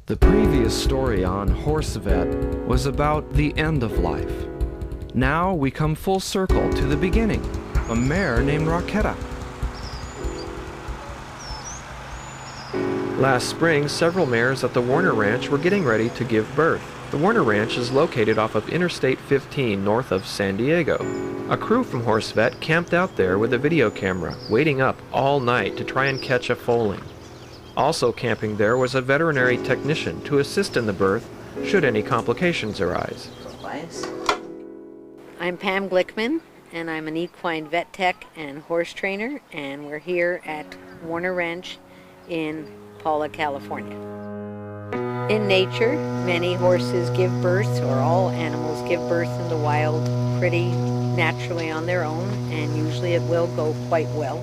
The previous story on Horse Vet was about the end of life. Now we come full circle to the beginning, a mare named Rocketta. Last spring, several mares at the Warner Ranch were getting ready to give birth. The Warner Ranch is located off of Interstate 15 north of San Diego. A crew from Horse Vet camped out there with a video camera, waiting up all night to try and catch a foaling. Also camping there was a veterinary technician to assist in the birth should any complications arise. I'm Pam Glickman, and I'm an equine vet tech and horse trainer, and we're here at Warner Ranch in Paula, California. In nature, many horses give birth, or all animals give birth in the wild pretty naturally on their own, and usually it will go quite well.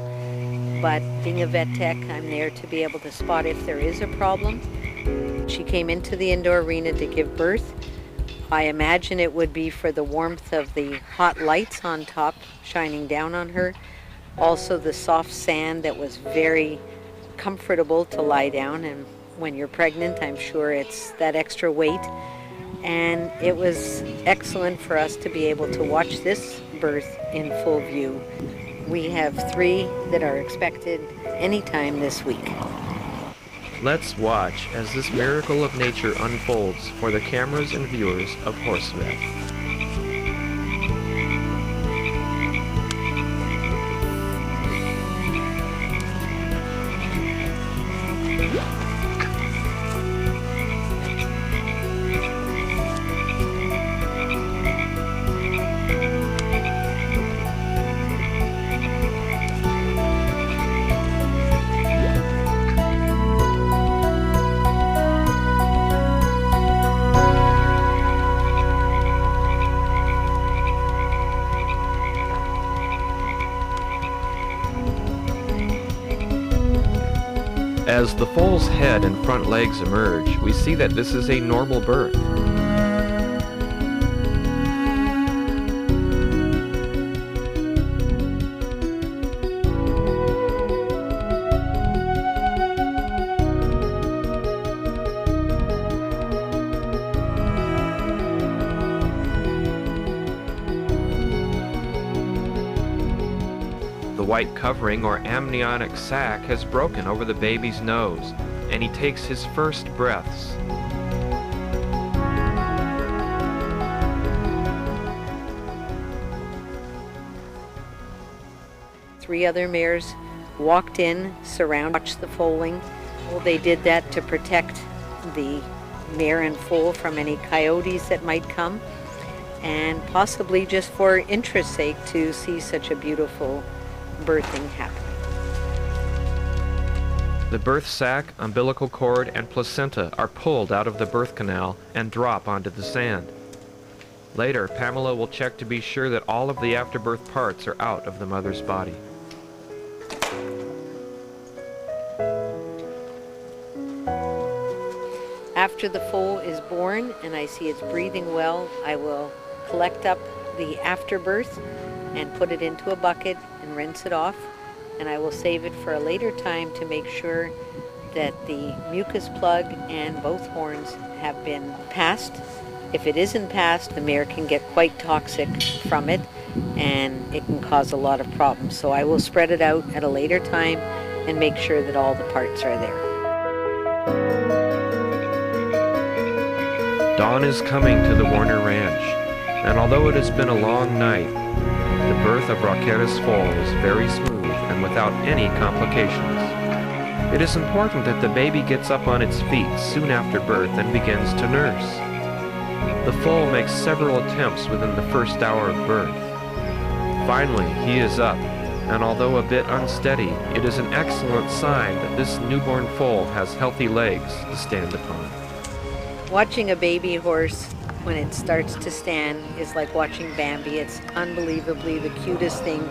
But being a vet tech, I'm there to be able to spot if there is a problem. She came into the indoor arena to give birth. I imagine it would be for the warmth of the hot lights on top shining down on her. Also the soft sand that was very comfortable to lie down, and when you're pregnant, I'm sure it's that extra weight. And it was excellent for us to be able to watch this birth in full view. We have 3 that are expected anytime this week. Let's watch as this miracle of nature unfolds for the cameras and viewers of Horse Vet. As the foal's head and front legs emerge, we see that this is a normal birth. The white covering or amniotic sac has broken over the baby's nose, and he takes his first breaths. Three other mares walked in, watched the foaling. Well, they did that to protect the mare and foal from any coyotes that might come, and possibly just for interest's sake to see such a beautiful birthing happen. The birth sac, umbilical cord, and placenta are pulled out of the birth canal and drop onto the sand. Later, Pamela will check to be sure that all of the afterbirth parts are out of the mother's body. After the foal is born and I see it's breathing well, I will collect up the afterbirth and put it into a bucket and rinse it off, and I will save it for a later time to make sure that the mucus plug and both horns have been passed. If it isn't passed, the mare can get quite toxic from it, and it can cause a lot of problems. So I will spread it out at a later time and make sure that all the parts are there. Dawn is coming to the Warner Ranch, and although it has been a long night, the birth of Rocketta's foal is very smooth and without any complications. It is important that the baby gets up on its feet soon after birth and begins to nurse. The foal makes several attempts within the first hour of birth. Finally, he is up, and although a bit unsteady, it is an excellent sign that this newborn foal has healthy legs to stand upon. Watching a baby horse when it starts to stand is like watching Bambi. It's unbelievably the cutest thing.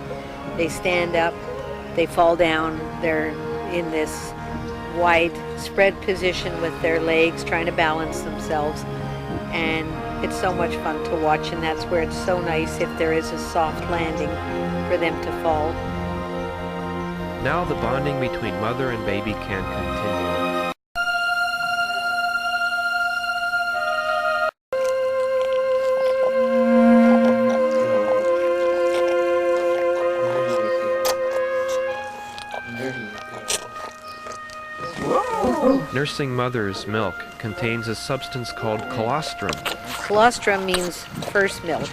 They stand up, they fall down, they're in this wide spread position with their legs trying to balance themselves, and it's so much fun to watch, and that's where it's so nice if there is a soft landing for them to fall. Now the bonding between mother and baby can continue. Nursing mother's milk contains a substance called colostrum. Colostrum means first milk.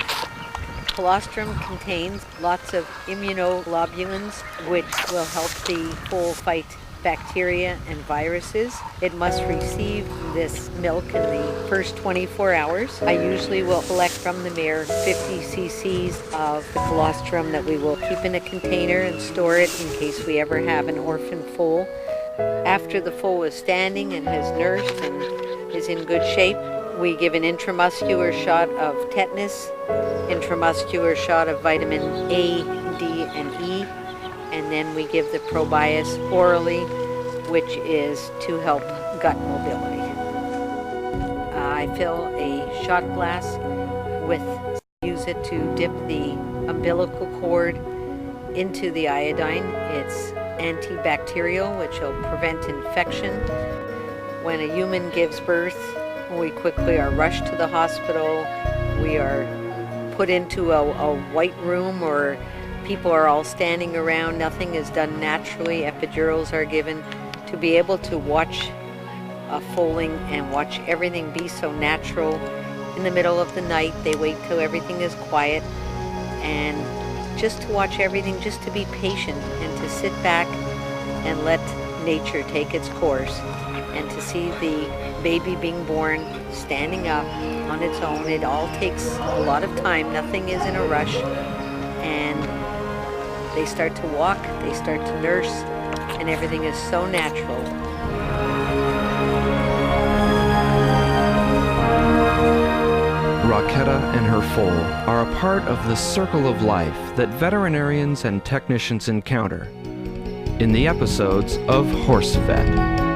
Colostrum contains lots of immunoglobulins, which will help the foal fight bacteria and viruses. It must receive this milk in the first 24 hours. I usually will collect from the mare 50 cc's of the colostrum that we will keep in a container and store it in case we ever have an orphan foal. After the foal is standing and has nursed and is in good shape, we give an intramuscular shot of tetanus, intramuscular shot of vitamin A, D, and E, and then we give the Probias orally, which is to help gut mobility. I fill a shot glass use it to dip the umbilical cord into the iodine. It's antibacterial, which will prevent infection. When a human gives birth, we quickly are rushed to the hospital. We are put into a white room or people are all standing around. Nothing is done naturally. Epidurals are given to be able to watch a foaling and watch everything be so natural. In the middle of the night, they wait till everything is quiet and just to watch everything, just to be patient and to sit back and let nature take its course and to see the baby being born standing up on its own. It all takes a lot of time. Nothing is in a rush. And they start to walk, they start to nurse, and everything is so natural. Rocketta and her foal are a part of the circle of life that veterinarians and technicians encounter in the episodes of Horse Vet.